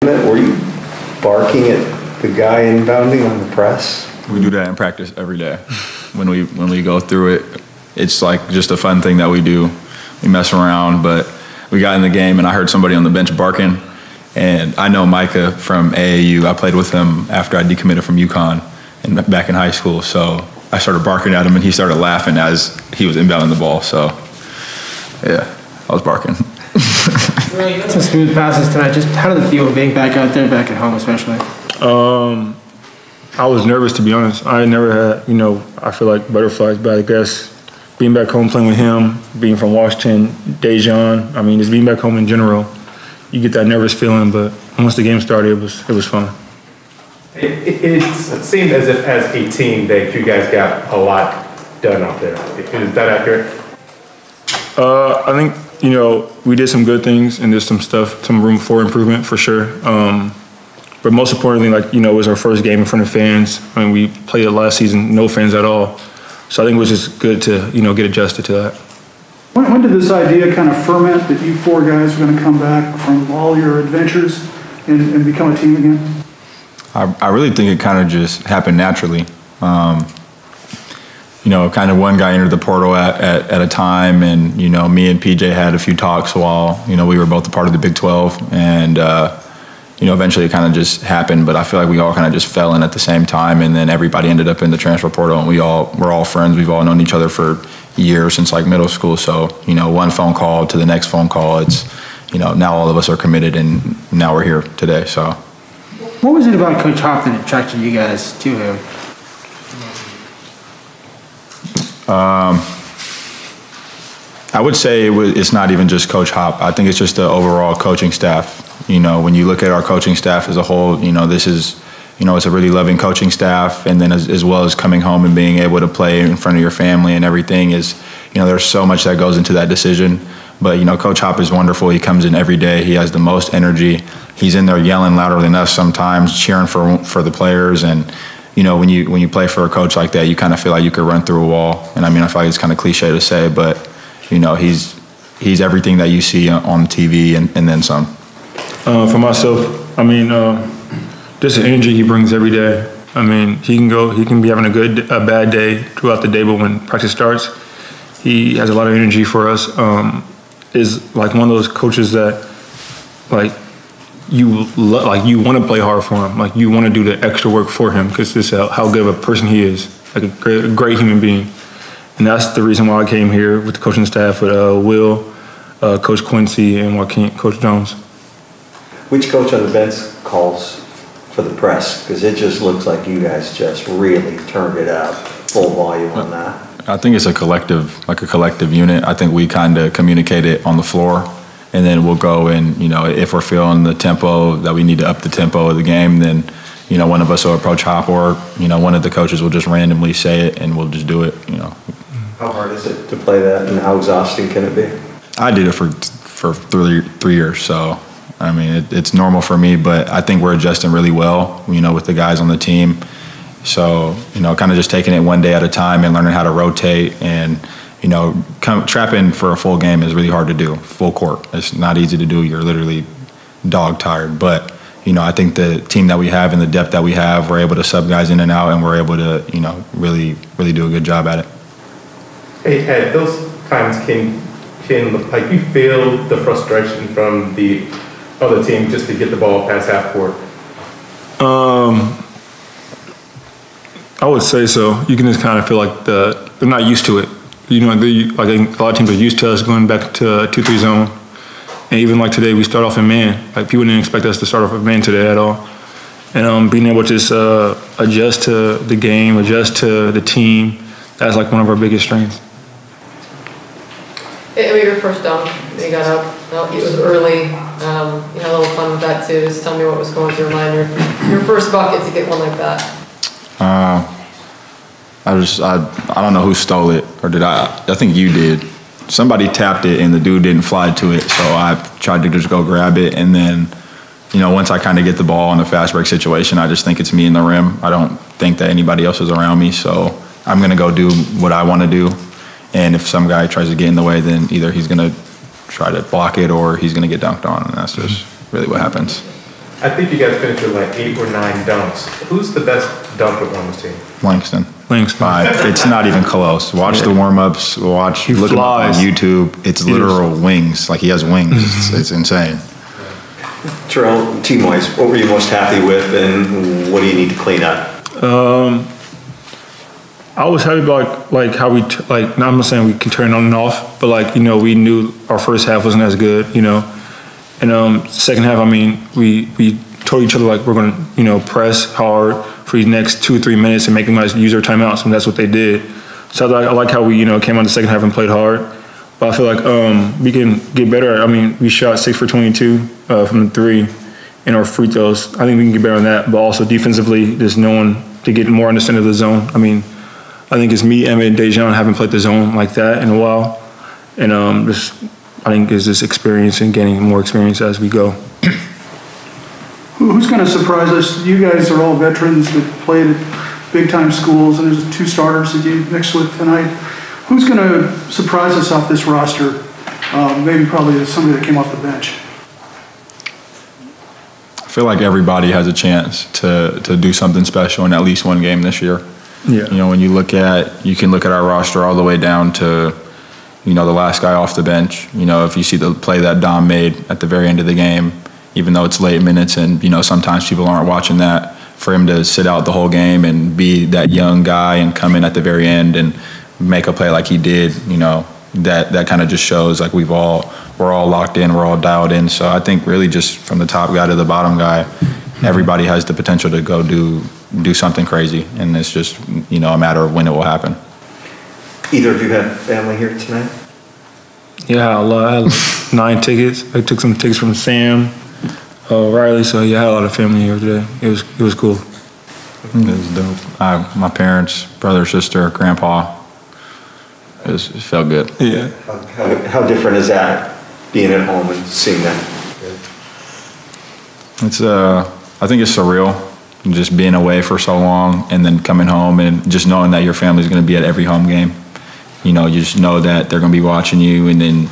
Were you barking at the guy inbounding on the press? We do that in practice every day. When we go through it, it's like just a fun thing that we do. We mess around, but we got in the game and I heard somebody on the bench barking. And I know Micah from AAU. I played with him after I decommitted from UConn and back in high school. So I started barking at him and he started laughing as he was inbounding the ball. So yeah, I was barking. Well, you got some smooth passes tonight. Just how did it feel being back out there, back at home especially? I was nervous, to be honest. I never had, I feel like butterflies, but I guess being back home playing with him, being from Washington, Dejan, just being back home in general, you get that nervous feeling, but once the game started, it was fun. It seemed as if as a team that you guys got a lot done out there. Is that accurate? I think, we did some good things and there's some room for improvement for sure. But most importantly, it was our first game in front of fans. We played it last season, no fans at all. So I think it was just good to, get adjusted to that. When did this idea kind of ferment that you four guys are going to come back from all your adventures and become a team again? I really think it kind of just happened naturally. Kind of one guy entered the portal at a time, and me and PJ had a few talks while we were both a part of the Big 12, and eventually it kind of just happened. But I feel like we all kind of just fell in at the same time, and then everybody ended up in the transfer portal, and we're all friends. We've all known each other for years since middle school. So one phone call to the next phone call, it's now all of us are committed, and now we're here today. So. What was it about Coach Hop that attracted you guys to him? I would say it's not even just Coach Hop. I think it's just the overall coaching staff. When you look at our coaching staff as a whole, this is, it's a really loving coaching staff. And then as well as coming home and being able to play in front of your family and everything is, there's so much that goes into that decision. But, Coach Hop is wonderful. He comes in every day. He has the most energy. He's in there yelling louder than us sometimes, cheering for the players. And, when you play for a coach like that, you kind of feel like you could run through a wall. And I feel like it's kind of cliche to say, but, he's everything that you see on TV and then some. For myself, just the energy he brings every day. He can be having a bad day throughout the day, but when practice starts, he has a lot of energy for us. Is like one of those coaches that, you want to play hard for him. You want to do the extra work for him because this is how good of a person he is, a great human being. And that's the reason why I came here with the coaching staff, with Will, Coach Quincy, and Coach Jones. Which coach on the bench calls for the press? Because it just looks like you guys just really turned it up, full volume on that. I think it's a collective unit. I think we kind of communicate it on the floor, and then we'll go and, if we're feeling the tempo that we need to up the tempo of the game, then, one of us will approach Hop, or, one of the coaches will just randomly say it and we'll just do it, How hard is it to play that, and how exhausting can it be? I did it for 3 years, so it's normal for me, but I think we're adjusting really well, with the guys on the team. So, kind of just taking it one day at a time and learning how to rotate, and, trapping for a full game is really hard to do, full court. It's not easy to do. You're literally dog tired, but, I think the team that we have and the depth that we have, we're able to sub guys in and out, and we're able to, really, really do a good job at it. Hey, at those times, can you feel the frustration from the other team just to get the ball past half court? I would say so. You can just kind of feel like they're not used to it. A lot of teams are used to us going back to 2-3 zone. And even like today, we start off in man. People didn't expect us to start off in man today at all. And being able to just adjust to the game, adjust to the team, that's one of our biggest strengths. Your first dunk, you got up. It was early. You had a little fun with that too. Just tell me what was going through your mind. Your first bucket to get one like that. I don't know who stole it, or did I think you did. Somebody tapped it and the dude didn't fly to it, so I tried to just go grab it, and then, once I kind of get the ball in a fast break situation, I just think it's me in the rim. I don't think that anybody else is around me, so I'm gonna go do what I want to do, and if some guy tries to get in the way, then either he's gonna try to block it or he's gonna get dunked on, and that's just really what happens. I think you guys finished with like 8 or 9 dunks. Who's the best dunker on this team? Langston. 5. It's not even close. Watch the warm-ups. Look him up on YouTube. It's literal wings. Like, he has wings. It's insane. Terrell, team-wise, what were you most happy with, and what do you need to clean up? I was happy about like how we I'm not saying we can turn on and off, but like, you know, we knew our first half wasn't as good, you know, and second half, I mean, we told each other like we're gonna, you know, press hard for these next 2 or 3 minutes and make them guys use their timeouts, and that's what they did. So I like how we, you know, came on the second half and played hard, but I feel like we can get better. I mean, we shot 6 for 22 from the 3 in our free throws. I think we can get better on that, but also defensively, just knowing to get more understanding of the zone. I mean, I think it's me, Emmett, and Dejan haven't played the zone like that in a while. And I think it's just experience and getting more experience as we go. Who's going to surprise us? You guys are all veterans that played at big-time schools, and there's 2 starters that you mixed with tonight. Who's going to surprise us off this roster? Maybe probably somebody that came off the bench. I feel like everybody has a chance to do something special in at least one game this year. Yeah. You know, when you can look at our roster all the way down to, you know, the last guy off the bench. You know, if you see the play that Dom made at the very end of the game, even though it's late minutes and, you know, sometimes people aren't watching that, for him to sit out the whole game and be that young guy and come in at the very end and make a play like he did, you know, that kind of just shows like we're all locked in, we're all dialed in. So I think really just from the top guy to the bottom guy, everybody has the potential to go do something crazy, and it's just, you know, a matter of when it will happen. Either of you have family here tonight? Yeah, I had 9 tickets. I took some tickets from Sam, Riley, so yeah, I had a lot of family here today. It was cool. It was dope. My parents, brother, sister, grandpa. It felt good. Yeah. How different is that, being at home and seeing that? It's I think it's surreal, just being away for so long and then coming home and just knowing that your family's going to be at every home game. You know, you just know that they're going to be watching you, and then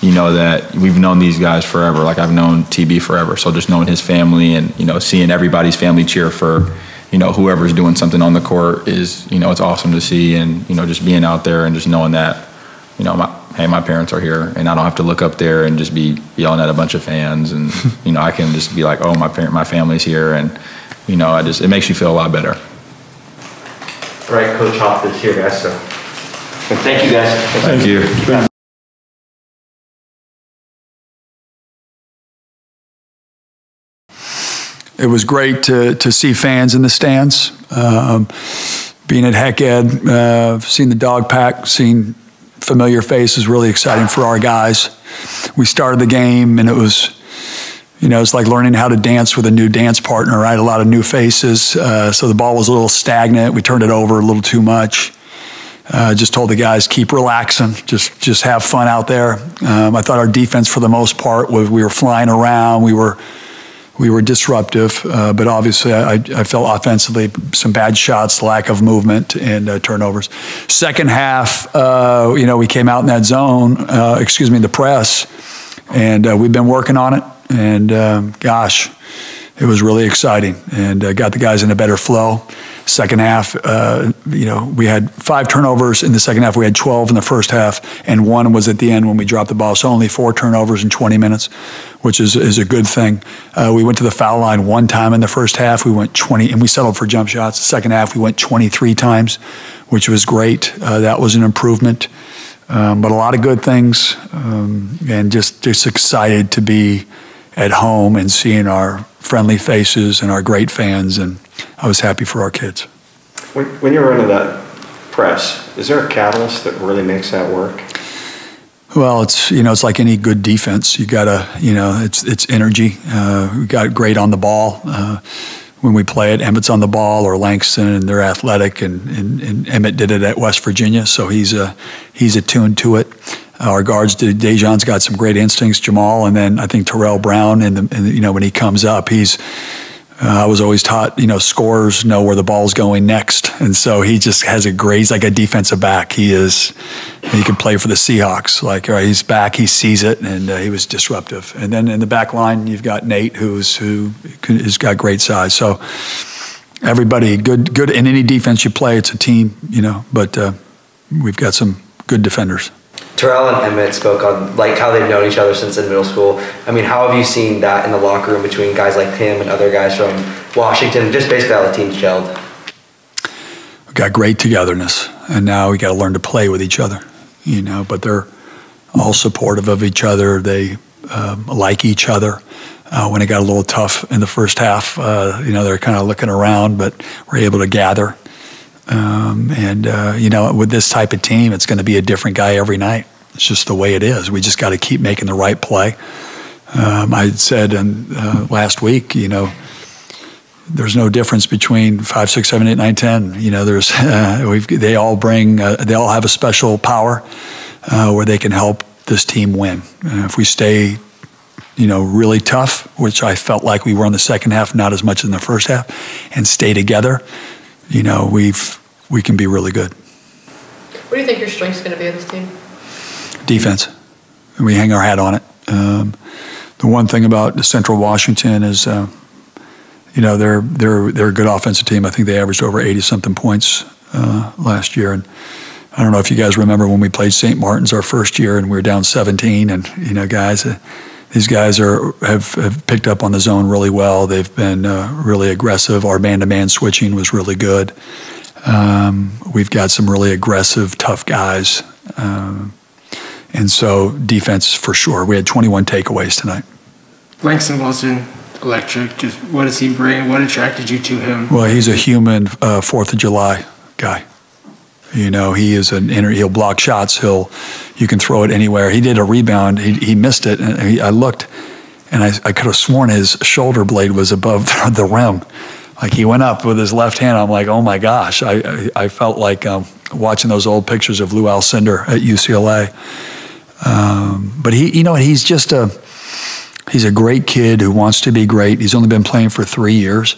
you know that we've known these guys forever. Like, I've known TB forever, so just knowing his family and, you know, seeing everybody's family cheer for, you know, whoever's doing something on the court is, you know, it's awesome to see. And, you know, just being out there and just knowing that, you know, my parents are here, and I don't have to look up there and just be yelling at a bunch of fans, and you know, I can just be like, oh, my family's here, and you know, it makes you feel a lot better. All right, Coach Hop is here, guys. So thank you, guys. Thank you. It was great to see fans in the stands. Being at Heck Ed, seeing the dog pack, seeing familiar faces, really exciting for our guys. We started the game, and it was, you know, it's like learning how to dance with a new dance partner, right? A lot of new faces. So the ball was a little stagnant. We turned it over a little too much. Just told the guys, keep relaxing, just have fun out there. I thought our defense, for the most part, we were flying around. We were disruptive, but obviously I felt offensively some bad shots, lack of movement, and turnovers. Second half, you know, we came out in that zone, the press, and we've been working on it, and gosh, it was really exciting, and got the guys in a better flow. Second half, you know, we had 5 turnovers in the second half. We had 12 in the first half, and 1 was at the end when we dropped the ball. So only 4 turnovers in 20 minutes, which is a good thing. We went to the foul line 1 time in the first half. We went 20, and we settled for jump shots. The second half, we went 23 times, which was great. That was an improvement. But a lot of good things, and just excited to be at home and seeing our friendly faces and our great fans, and I was happy for our kids. When you're running that press, is there a catalyst that really makes that work? Well, it's, you know, it's like any good defense. You gotta, you know, it's energy. We got great on the ball when we play it. Emmett's on the ball, or Langston, and they're athletic, and Emmett did it at West Virginia, so he's attuned to it. Our guards did. Dejan's got some great instincts, Jamal, and then I think Terrell Brown, and you know, when he comes up, he's I was always taught, scorers know where the ball's going next. And so he just has he's like a defensive back. He can play for the Seahawks. Like, all right, he's back, he sees it, and he was disruptive. And then in the back line, you've got Nate, who's got great size. So everybody, good in any defense you play, it's a team, but we've got some good defenders. Terrell and Emmett spoke on how they've known each other since in middle school. I mean, how have you seen that in the locker room between guys like him and other guys from Washington, just basically how the team's gelled? We've got great togetherness, and now we got to learn to play with each other, but they're all supportive of each other. They like each other. When it got a little tough in the first half, they're kind of looking around, but we're able to gather. With this type of team, it's going to be a different guy every night. It's just the way it is. We just got to keep making the right play. I said last week, there's no difference between 5, 6, 7, 8, 9, 10. They all have a special power where they can help this team win. If we stay, really tough, which I felt like we were in the second half, not as much in the first half, and stay together, we can be really good. What do you think your strength's going to be of this team? Defense. We hang our hat on it. The one thing about Central Washington is, they're a good offensive team. I think they averaged over 80-something points last year. And I don't know if you guys remember when we played St. Martin's our first year and we were down 17. And these guys have picked up on the zone really well. They've been really aggressive. Our man-to-man switching was really good. We've got some really aggressive, tough guys. And so defense for sure. We had 21 takeaways tonight. Langston Wilson, electric. Just what does he bring? What attracted you to him? Well, he's a human 4th of July guy. He is he'll block shots. You can throw it anywhere. He did a rebound. He missed it. And I looked, and I could have sworn his shoulder blade was above the rim. Like he went up with his left hand. I'm like, oh my gosh. I felt like watching those old pictures of Lou Alcindor at UCLA. But he's a great kid who wants to be great. He's only been playing for 3 years.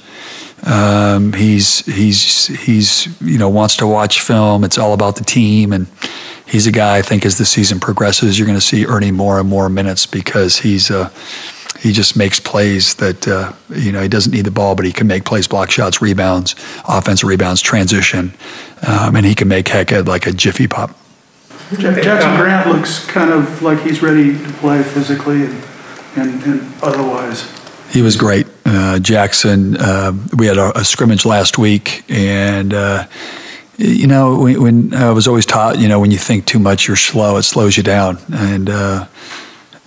He's wants to watch film. It's all about the team, and he's a guy I think as the season progresses, you're going to see earning more and more minutes because he just makes plays that he doesn't need the ball, but he can make plays, block shots, rebounds, offensive rebounds, transition, and he can make heck of like a jiffy pop. Jackson Grant looks kind of like he's ready to play physically and otherwise. He was great. Jackson, we had a scrimmage last week, and, when I was always taught, when you think too much, you're slow, it slows you down. And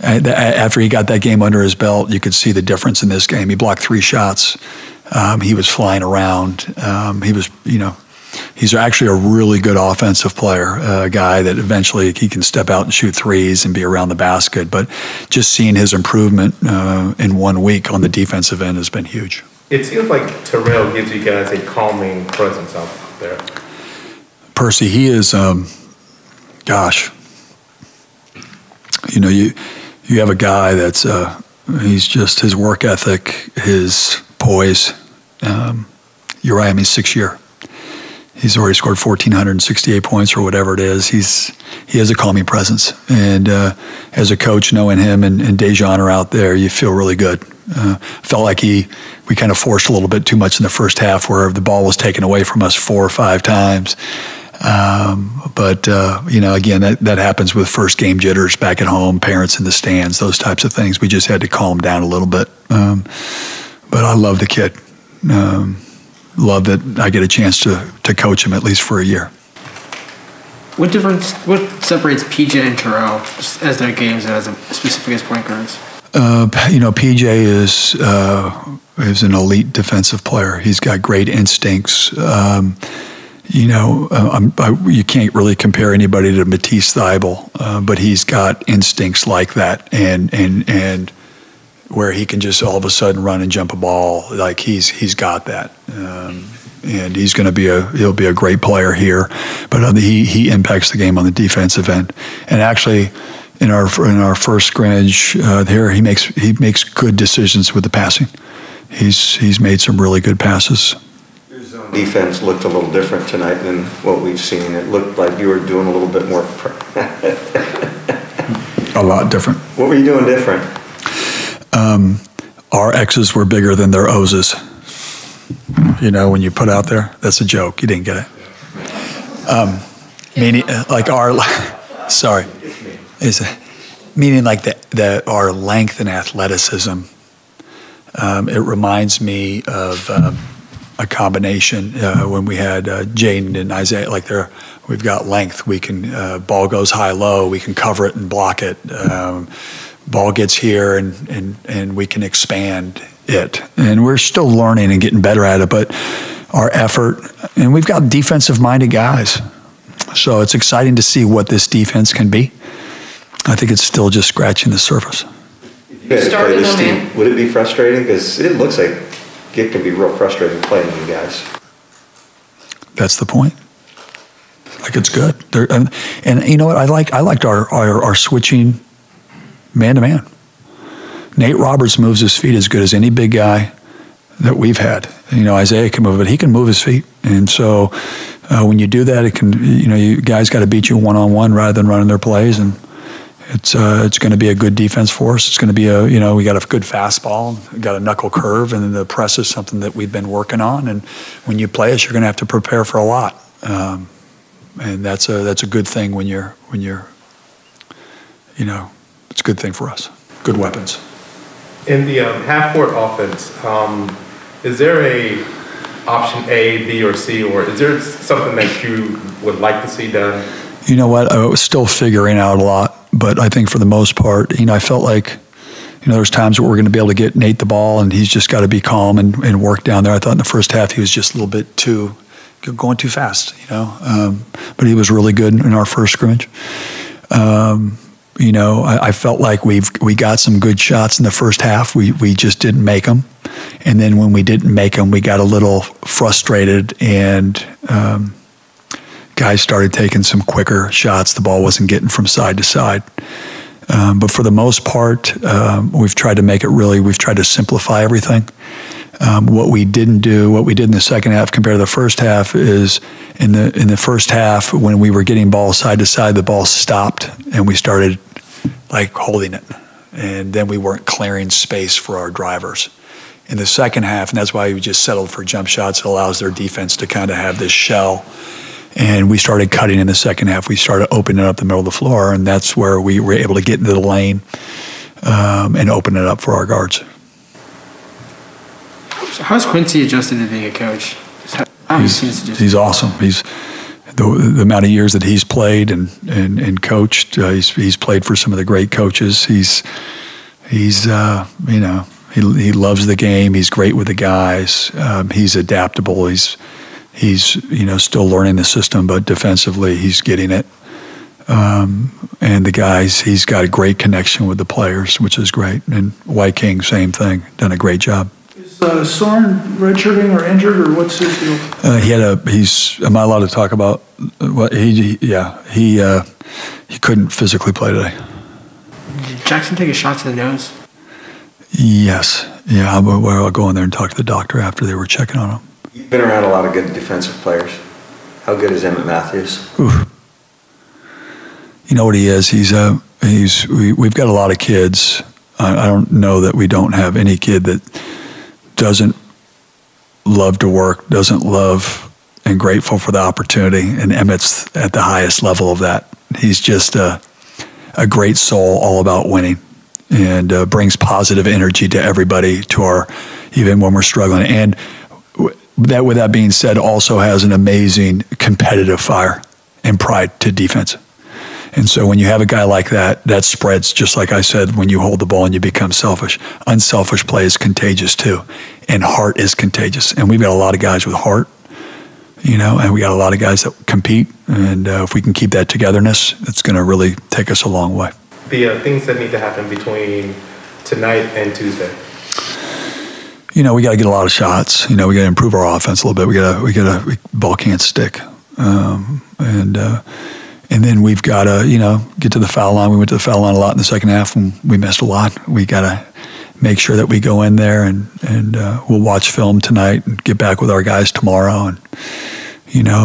after he got that game under his belt, you could see the difference in this game. He blocked 3 shots. He was flying around. He's actually a really good offensive player, a guy that eventually he can step out and shoot threes and be around the basket. But just seeing his improvement in 1 week on the defensive end has been huge. It seems like Terrell gives you guys a calming presence out there. Percy, he is, you have a guy that's, he's just his work ethic, his poise. Uriah, he's 6th year. He's already scored 1,468 points or whatever it is. He has a calming presence. And as a coach, knowing him and Dejan are out there, you feel really good. Felt like we kind of forced a little bit too much in the first half where the ball was taken away from us 4 or 5 times. Again, that happens with first game jitters back at home, parents in the stands, those types of things. We just had to calm down a little bit. But I love the kid. Love that I get a chance to coach him at least for a year. What separates PJ and Terrell just as their games and as specific as point guards? PJ is an elite defensive player. He's got great instincts. You can't really compare anybody to Matisse Thybulle, but he's got instincts like that, and where he can just all of a sudden run and jump a ball. Like he's got that, and he's going to he'll be a great player here. But he impacts the game on the defensive end. And actually, in our first scrimmage there, he makes good decisions with the passing. he's made some really good passes. Your zone defense looked a little different tonight than what we've seen. It looked like you were doing a little bit more. A lot different. What were you doing different? Our X's were bigger than their O's. You know, when you put out there, that's a joke. You didn't get it. Meaning, like our, sorry, meaning like our length and athleticism. It reminds me of a combination when we had Jaden and Isaiah. Like we've got length. We can ball goes high low. We can cover it and block it. Ball gets here and we can expand it. And we're still learning and getting better at it. But our effort, and we've got defensive-minded guys. So it's exciting to see what this defense can be. I think it's still just scratching the surface. You guys play this team, would it be frustrating? Because it looks like it can be real frustrating playing you guys. That's the point. Like, it's good. And you know what? I liked our switching man-to-man. Nate Roberts moves his feet as good as any big guy that we've had. You know, Isaiah can move, but he can move his feet. And so when you do that, it can, you know, you guys got to beat you one-on-one rather than running their plays. And it's going to be a good defense for us. It's going to be we got a good fastball, we got a knuckle curve, and then the press is something that we've been working on. And when you play us, you're going to have to prepare for a lot. And that's a good thing when you're, you know, it's a good thing for us. Good weapons. In the half-court offense, is there a option A, B, or C, or is there something that you would like to see done? You know what? I was still figuring out a lot, but I think for the most part, you know, I felt like, you know, there's times where we're going to be able to get Nate the ball, and he's just got to be calm and work down there. I thought in the first half he was just a little bit going too fast, you know, but he was really good in our first scrimmage. You know, I felt like we got some good shots in the first half. We just didn't make them. And then when we didn't make them, we got a little frustrated, and guys started taking some quicker shots. The ball wasn't getting from side to side. But for the most part, we've tried to simplify everything. What we did in the second half compared to the first half is in the first half, when we were getting balls side to side, the ball stopped and we started like holding it. And then we weren't clearing space for our drivers. In the second half, and that's why we just settled for jump shots, it allows their defense to kind of have this shell. And we started cutting in the second half. We started opening up the middle of the floor, and that's where we were able to get into the lane and open it up for our guards. So how's Quincy adjusted to being a coach? He's awesome. He's the amount of years that he's played and coached. He's played for some of the great coaches. He's you know, he loves the game. He's great with the guys. He's adaptable. He's you know, still learning the system, but defensively he's getting it. And the guys, he's got a great connection with the players, which is great. And White King, same thing, done a great job. Is Soren redshirting or injured, or what's his deal? Am I allowed to talk about what he couldn't physically play today. Did Jackson take a shot to the nose? Yes. Yeah, I'll go in there and talk to the doctor after they were checking on him. You've been around a lot of good defensive players. How good is Emmett Matthews? Ooh. You know what he is? We've got a lot of kids. I don't know that we don't have any kid that doesn't love to work, doesn't love and grateful for the opportunity, and Emmett's at the highest level of that. He's just a great soul, all about winning, and brings positive energy to everybody, even when we're struggling. And with that being said, also has an amazing competitive fire and pride to defense. And so when you have a guy like that, that spreads, just like I said, when you hold the ball and you become selfish. Unselfish play is contagious too, and heart is contagious. And we've got a lot of guys with heart, you know, and we got a lot of guys that compete. And if we can keep that togetherness, it's going to really take us a long way. The things that need to happen between tonight and Tuesday. You know, we got to get a lot of shots. You know, we got to improve our offense a little bit. Ball can't stick. And then we've got to, you know, get to the foul line. We went to the foul line a lot in the second half, and we missed a lot. We got to make sure that we go in there and we'll watch film tonight and get back with our guys tomorrow. And,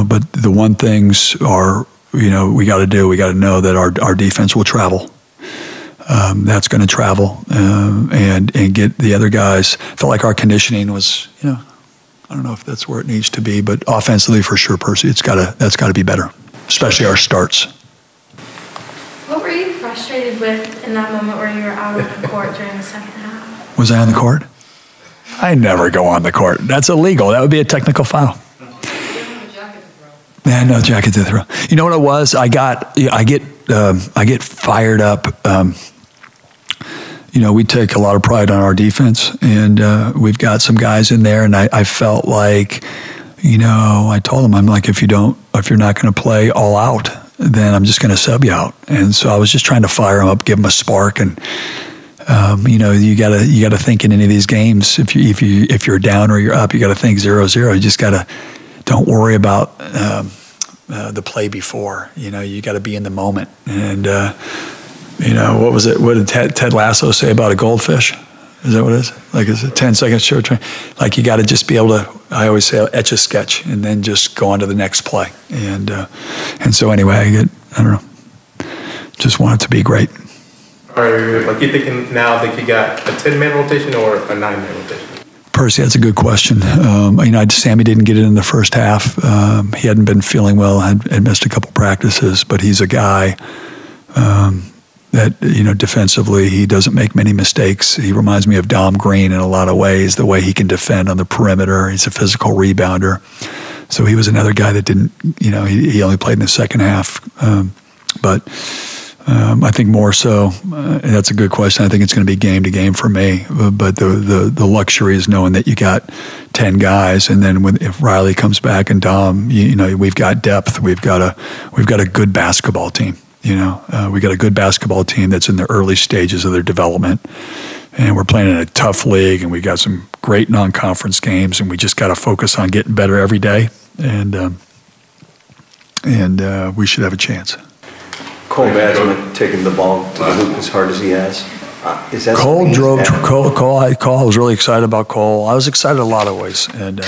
but the one things are, we got to know that our defense will travel. That's going to travel and get the other guys. Felt like our conditioning was, I don't know if that's where it needs to be, but offensively for sure, Percy, that's got to be better, especially our starts. What were you frustrated with in that moment where you were out on the court during the second half? Was I on the court? I never go on the court. That's illegal. That would be a technical foul. Yeah, no jacket to throw. You know what it was? I get fired up. We take a lot of pride on our defense, and we've got some guys in there, and I felt like, I told them, I'm like, if you're not going to play all out, then I'm just going to sub you out. And so I was just trying to fire them up, give them a spark, and you got to think in any of these games, if you're down or you're up, you got to think 0-0. You just got to don't worry about the play before. You got to be in the moment. And what was it? What did Ted Lasso say about a goldfish? Is that what it is? Like, is it 10 seconds short train? Like, you got to just be able to, I always say, etch a sketch and then just go on to the next play. And so anyway, I don't know, just want it to be great. Are you thinking now that you got a 10-man rotation or a 9-man rotation? Percy, that's a good question. Sammy didn't get it in the first half. He hadn't been feeling well, had missed a couple practices, but he's a guy that, defensively, he doesn't make many mistakes. He reminds me of Dom Green in a lot of ways, the way he can defend on the perimeter. He's a physical rebounder. So he was another guy that didn't, he only played in the second half. But I think more so, that's a good question. I think it's going to be game to game for me. But the luxury is knowing that you got 10 guys, and then if Riley comes back and Dom, we've got depth. We've got a good basketball team. We got a good basketball team that's in the early stages of their development, and we're playing in a tough league, and we got some great non-conference games, and we just got to focus on getting better every day, and we should have a chance. Cole Badgman taking the ball to the hoop as hard as he has. Is that Cole drove. Cole. I was really excited about Cole. I was excited a lot of ways, and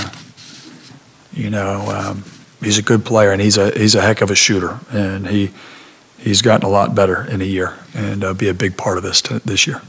he's a good player, and he's a heck of a shooter, and he's gotten a lot better in a year, and be a big part of this year.